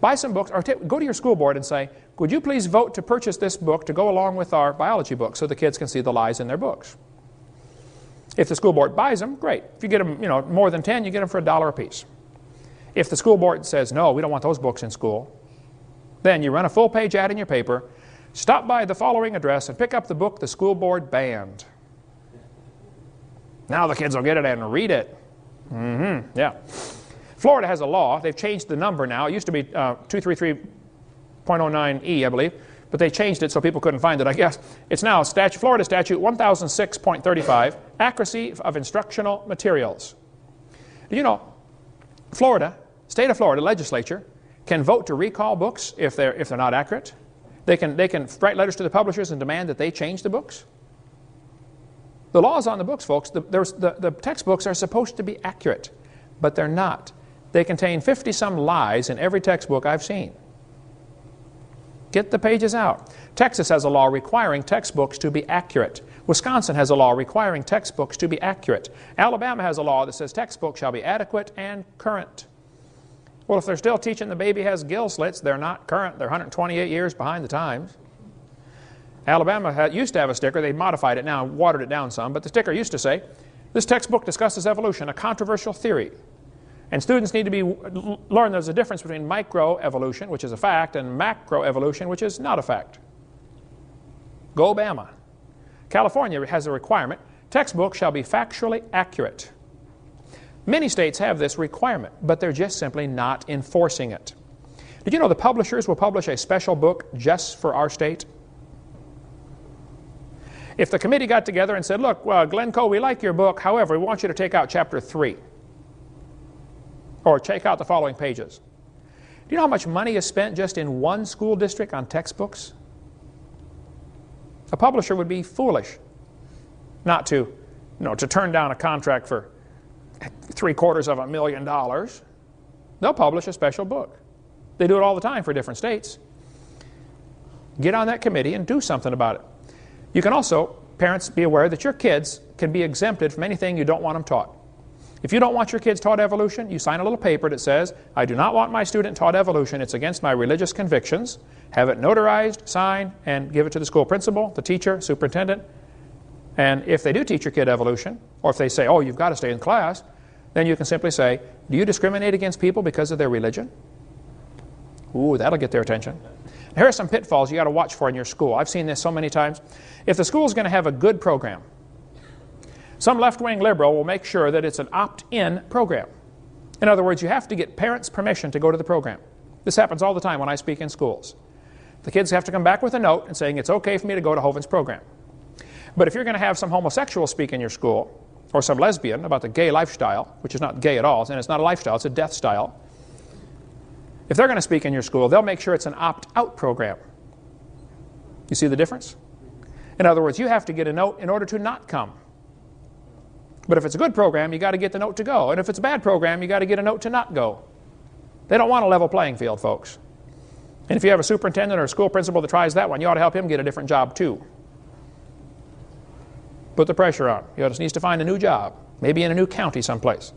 Buy some books, or go to your school board and say, would you please vote to purchase this book to go along with our biology book so the kids can see the lies in their books. If the school board buys them, great. If you get them, more than 10, you get them for $1 a piece. If the school board says, no, we don't want those books in school, then you run a full-page ad in your paper, stop by the following address and pick up the book the school board banned. Now the kids will get it and read it. Yeah. Florida has a law. They've changed the number now. It used to be 233.09E, I believe, but they changed it so people couldn't find it, I guess. It's now Florida Statute 1006.35, accuracy of instructional materials. Do you know, state of Florida legislature can vote to recall books if they're not accurate. They can write letters to the publishers and demand that they change the books. The law is on the books, folks. The textbooks are supposed to be accurate, but they're not. They contain 50-some lies in every textbook I've seen. Get the pages out. Texas has a law requiring textbooks to be accurate. Wisconsin has a law requiring textbooks to be accurate. Alabama has a law that says textbooks shall be adequate and current. Well, if they're still teaching the baby has gill slits, they're not current. They're 128 years behind the times. Alabama used to have a sticker. They modified it now, watered it down some, but the sticker used to say, this textbook discusses evolution, a controversial theory. And students need to learn there's a difference between microevolution, which is a fact, and macroevolution, which is not a fact. Go Bama. California has a requirement, textbooks shall be factually accurate. Many states have this requirement, but they're just simply not enforcing it. Did you know the publishers will publish a special book just for our state? If the committee got together and said, look, Glencoe, we like your book, however, we want you to take out chapter 3. Or take out the following pages. Do you know how much money is spent just in one school district on textbooks? A publisher would be foolish not to turn down a contract for $750,000. They'll publish a special book. They do it all the time for different states. Get on that committee and do something about it. You can also, parents, be aware that your kids can be exempted from anything you don't want them taught. If you don't want your kids taught evolution, you sign a little paper that says, I do not want my student taught evolution. It's against my religious convictions. Have it notarized, sign, and give it to the school principal, the teacher, superintendent. And if they do teach your kid evolution, or if they say, oh, you've got to stay in class, then you can simply say, do you discriminate against people because of their religion? Ooh, that'll get their attention. Here are some pitfalls you got to watch for in your school. I've seen this so many times. If the school is going to have a good program, some left-wing liberal will make sure that it's an opt-in program. In other words, you have to get parents' permission to go to the program. This happens all the time when I speak in schools. The kids have to come back with a note and saying it's okay for me to go to Hovind's program. But if you're going to have some homosexual speak in your school, or some lesbian about the gay lifestyle, which is not gay at all, and it's not a lifestyle, it's a death style, if they're going to speak in your school, they'll make sure it's an opt-out program. You see the difference? In other words, you have to get a note in order to not come. But if it's a good program, you got to get the note to go. And if it's a bad program, you got to get a note to not go. They don't want a level playing field, folks. And if you have a superintendent or a school principal that tries that one, you ought to help him get a different job too. Put the pressure on. He just needs to find a new job, maybe in a new county someplace.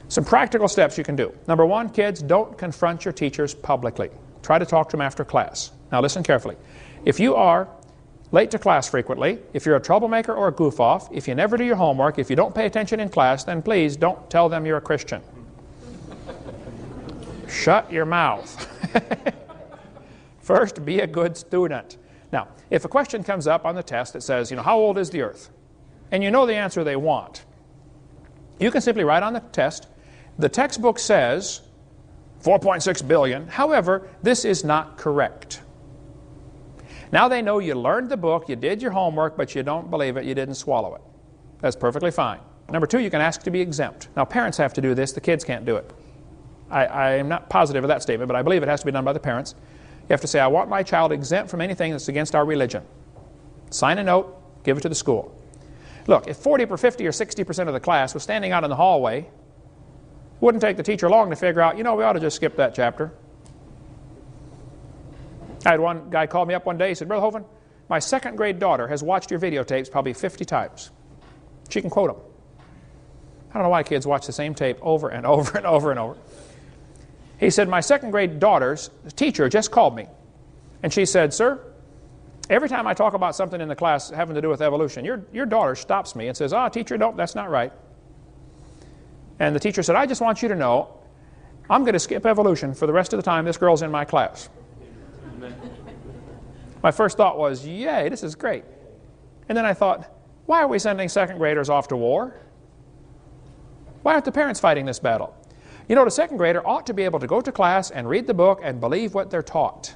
Some practical steps you can do. Number one, kids, don't confront your teachers publicly. Try to talk to them after class. Now listen carefully. If you are late to class frequently, if you're a troublemaker or a goof-off, if you never do your homework, if you don't pay attention in class, then please don't tell them you're a Christian. Shut your mouth. First, be a good student. Now, if a question comes up on the test that says, how old is the Earth? And you know the answer they want, you can simply write on the test, the textbook says 4.6 billion. However, this is not correct. Now they know you learned the book, you did your homework, but you don't believe it, you didn't swallow it. That's perfectly fine. Number two, you can ask to be exempt. Now parents have to do this, the kids can't do it. I am not positive of that statement, but I believe it has to be done by the parents. You have to say, I want my child exempt from anything that's against our religion. Sign a note, give it to the school. Look, if 40 or 50 or 60% of the class was standing out in the hallway, it wouldn't take the teacher long to figure out, we ought to just skip that chapter. I had one guy call me up one day, he said, Brother Hovind, my second grade daughter has watched your videotapes probably 50 times. She can quote them. I don't know why kids watch the same tape over and over and over and over. He said, my second grade daughter's teacher just called me. And she said, sir, every time I talk about something in the class having to do with evolution, your daughter stops me and says, teacher, no, that's not right. And the teacher said, I just want you to know, I'm going to skip evolution for the rest of the time this girl's in my class. My first thought was, yay, this is great. And then I thought, why are we sending second graders off to war? Why aren't the parents fighting this battle? You know, the second grader ought to be able to go to class and read the book and believe what they're taught.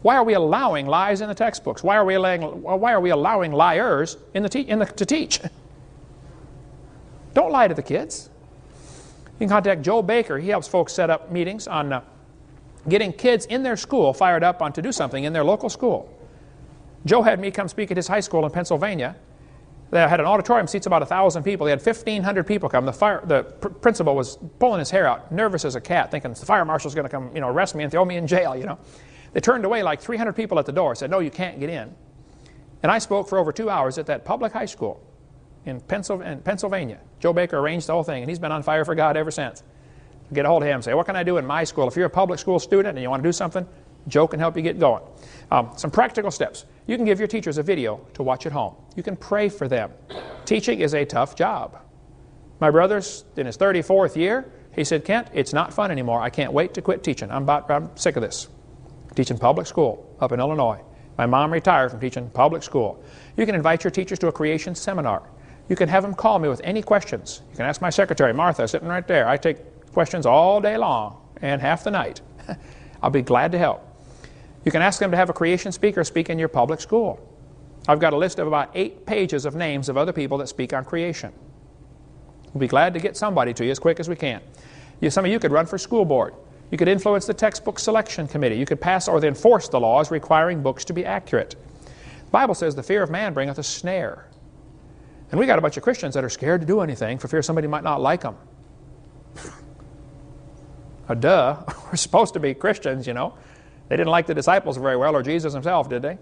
Why are we allowing lies in the textbooks? Why are we allowing liars to teach? Don't lie to the kids. You can contact Joe Baker. He helps folks set up meetings on getting kids in their school fired up on to do something in their local school. Joe had me come speak at his high school in Pennsylvania. They had an auditorium, seats about 1,000 people. They had 1,500 people come. The principal was pulling his hair out, nervous as a cat, thinking the fire marshal's going to come, arrest me and throw me in jail, They turned away like 300 people at the door, said, no, you can't get in. And I spoke for over 2 hours at that public high school in Pennsylvania. Joe Baker arranged the whole thing, and he's been on fire for God ever since. Get a hold of him and say, what can I do in my school? If you're a public school student and you want to do something, Joe can help you get going. Some practical steps. You can give your teachers a video to watch at home. You can pray for them. Teaching is a tough job. My brother's in his 34th year. He said, Kent, it's not fun anymore. I can't wait to quit teaching. I'm sick of this. Teaching public school up in Illinois. My mom retired from teaching public school. You can invite your teachers to a creation seminar. You can have them call me with any questions. You can ask my secretary, Martha, sitting right there. I take questions all day long and half the night. I'll be glad to help. You can ask them to have a creation speaker speak in your public school. I've got a list of about 8 pages of names of other people that speak on creation. We'll be glad to get somebody to you as quick as we can. Some of you could run for school board. You could influence the textbook selection committee. You could pass or enforce the laws requiring books to be accurate. The Bible says the fear of man bringeth a snare. And we got a bunch of Christians that are scared to do anything for fear somebody might not like them. Duh. We're supposed to be Christians, They didn't like the disciples very well, or Jesus himself, did they?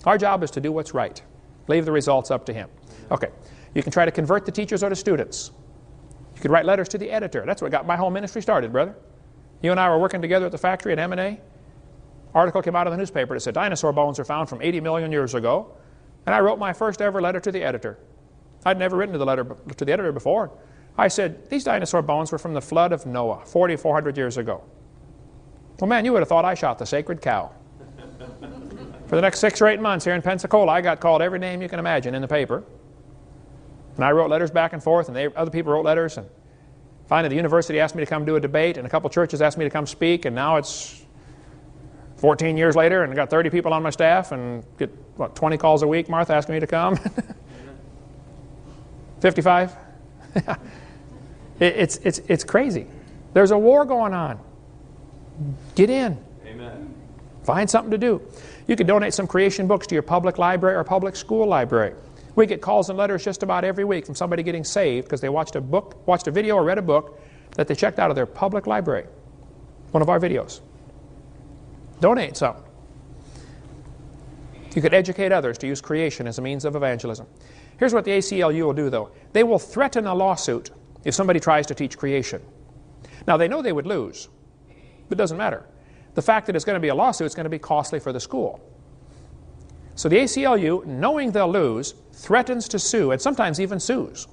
Our job is to do what's right. Leave the results up to him. Okay. You can try to convert the teachers or the students. You could write letters to the editor. That's what got my whole ministry started, brother. You and I were working together at the factory at M&A. Article came out in the newspaper that said dinosaur bones are found from 80 million years ago. And I wrote my first ever letter to the editor. I'd never written to the editor before. I said, these dinosaur bones were from the flood of Noah, 4,400 years ago. Well, man, you would have thought I shot the sacred cow. For the next 6 or 8 months here in Pensacola, I got called every name you can imagine in the paper. And I wrote letters back and forth, and other people wrote letters. And finally, the university asked me to come do a debate, and a couple churches asked me to come speak, and now it's 14 years later, and I got 30 people on my staff, and get, 20 calls a week, Martha, asking me to come. 55? It's crazy. There's a war going on. Get in. Amen. Find something to do. You could donate some creation books to your public library or public school library. We get calls and letters just about every week from somebody getting saved because they watched a video or read a book that they checked out of their public library. One of our videos. Donate some. You could educate others to use creation as a means of evangelism. Here's what the ACLU will do, though. They will threaten a lawsuit if somebody tries to teach creation. Now, they know they would lose, but it doesn't matter. The fact that it's going to be a lawsuit is going to be costly for the school. So the ACLU, knowing they'll lose, threatens to sue, and sometimes even sues,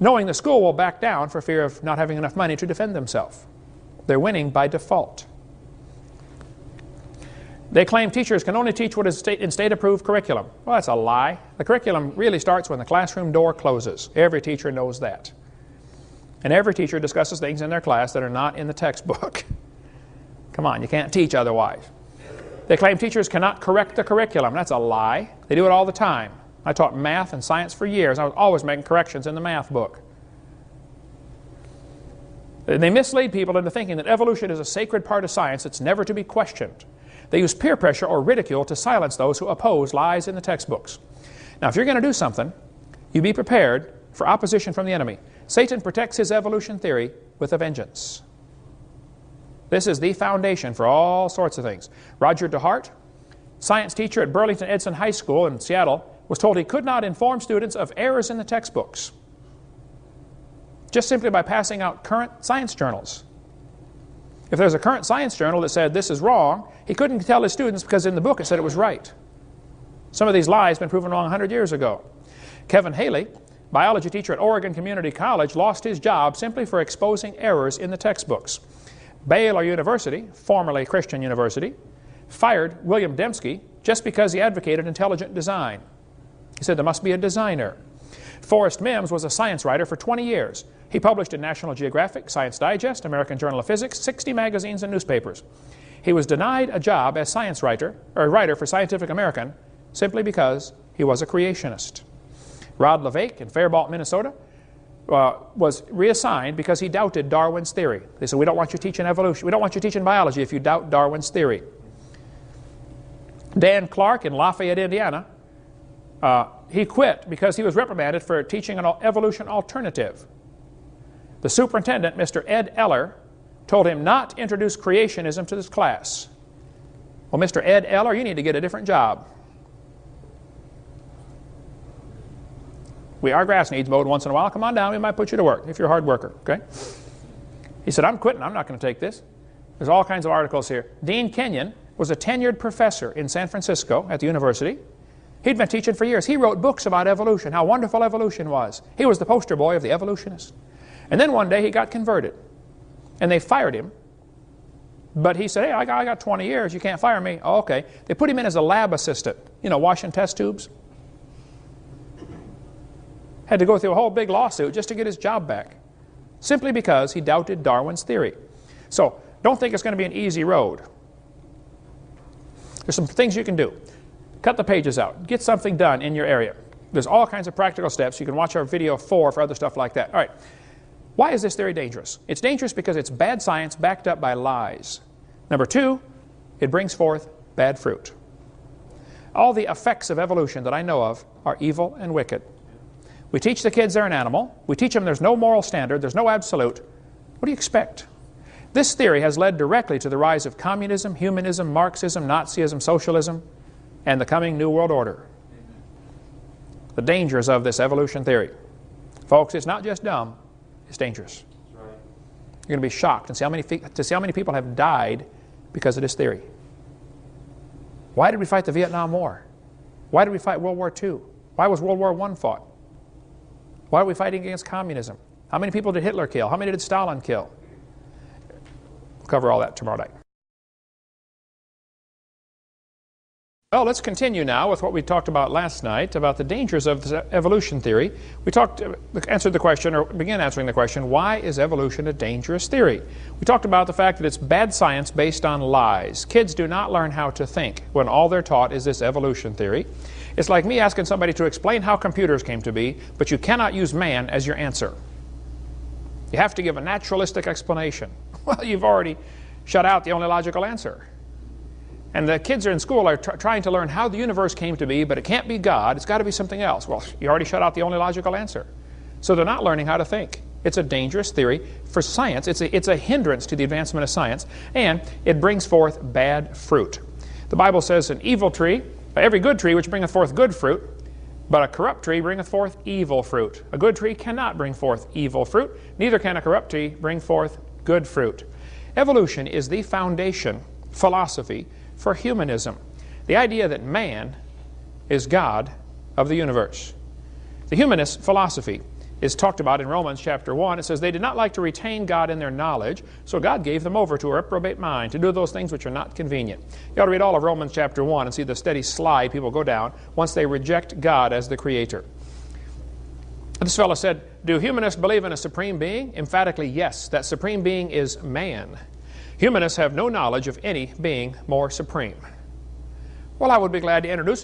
knowing the school will back down for fear of not having enough money to defend themselves. They're winning by default. They claim teachers can only teach what is in state-approved curriculum. Well, that's a lie. The curriculum really starts when the classroom door closes. Every teacher knows that. And every teacher discusses things in their class that are not in the textbook. Come on, you can't teach otherwise. They claim teachers cannot correct the curriculum. That's a lie. They do it all the time. I taught math and science for years. I was always making corrections in the math book. They mislead people into thinking that evolution is a sacred part of science that's never to be questioned. They use peer pressure or ridicule to silence those who oppose lies in the textbooks. Now, if you're going to do something, you be prepared for opposition from the enemy. Satan protects his evolution theory with a vengeance. This is the foundation for all sorts of things. Roger DeHart, science teacher at Burlington Edson High School in Seattle, was told he could not inform students of errors in the textbooks. just simply by passing out current science journals. If there's a current science journal that said this is wrong, he couldn't tell his students because in the book it said it was right. Some of these lies have been proven wrong 100 years ago. Kevin Haley, biology teacher at Oregon Community College, lost his job simply for exposing errors in the textbooks. Baylor University, formerly Christian University, fired William Dembski just because he advocated intelligent design. He said there must be a designer. Forrest Mims was a science writer for 20 years. He published in National Geographic, Science Digest, American Journal of Physics, 60 magazines and newspapers. He was denied a job as science writer, or a writer for Scientific American, simply because he was a creationist. Rod LeVake in Faribault, Minnesota, was reassigned because he doubted Darwin's theory. They said, we don't want you teaching evolution. We don't want you teaching biology if you doubt Darwin's theory. Dan Clark in Lafayette, Indiana, he quit because he was reprimanded for teaching an evolution alternative. The superintendent, Mr. Ed Eller, told him not to introduce creationism to this class. Well, Mr. Ed Eller, you need to get a different job. Our grass needs mowed once in a while. Come on down, we might put you to work if you're a hard worker, okay? He said, I'm quitting. I'm not going to take this. There's all kinds of articles here. Dean Kenyon was a tenured professor in San Francisco at the university. He'd been teaching for years. He wrote books about evolution, how wonderful evolution was. He was the poster boy of the evolutionist. And then one day he got converted, and they fired him. But he said, hey, I got 20 years. You can't fire me. Oh, okay. They put him in as a lab assistant, you know, washing test tubes. Had to go through a whole big lawsuit just to get his job back, simply because he doubted Darwin's theory. So don't think it's going to be an easy road. There's some things you can do. Cut the pages out. Get something done in your area. There's all kinds of practical steps. You can watch our video 4 for other stuff like that. All right. Why is this theory dangerous? It's dangerous because it's bad science backed up by lies. Number 2, it brings forth bad fruit. All the effects of evolution that I know of are evil and wicked. We teach the kids they're an animal. We teach them there's no moral standard, there's no absolute. What do you expect? This theory has led directly to the rise of communism, humanism, Marxism, Nazism, socialism, and the coming New World Order. The dangers of this evolution theory. Folks, it's not just dumb, it's dangerous. You're going to be shocked to see how many people have died because of this theory. Why did we fight the Vietnam War? Why did we fight World War II? Why was World War I fought? Why are we fighting against communism? How many people did Hitler kill? How many did Stalin kill? We'll cover all that tomorrow night. Well, let's continue now with what we talked about last night about the dangers of this evolution theory. We answered the question, or began answering the question, why is evolution a dangerous theory? We talked about the fact that it's bad science based on lies. Kids do not learn how to think when all they're taught is this evolution theory. It's like me asking somebody to explain how computers came to be, but you cannot use man as your answer. You have to give a naturalistic explanation. Well, you've already shut out the only logical answer. And the kids are in school are trying to learn how the universe came to be, but it can't be God. It's got to be something else. Well, you already shut out the only logical answer. So they're not learning how to think. It's a dangerous theory for science. It's a hindrance to the advancement of science, and it brings forth bad fruit. The Bible says an evil tree, every good tree which bringeth forth good fruit, but a corrupt tree bringeth forth evil fruit. A good tree cannot bring forth evil fruit, neither can a corrupt tree bring forth good fruit. Evolution is the foundation philosophy for humanism. The idea that man is God of the universe. The humanist philosophy is talked about in Romans chapter 1. It says they did not like to retain God in their knowledge, so God gave them over to a reprobate mind to do those things which are not convenient. You ought to read all of Romans chapter 1 and see the steady slide people go down once they reject God as the creator. This fellow said, do humanists believe in a supreme being? Emphatically, yes. That supreme being is man. Humanists have no knowledge of any being more supreme. Well, I would be glad to introduce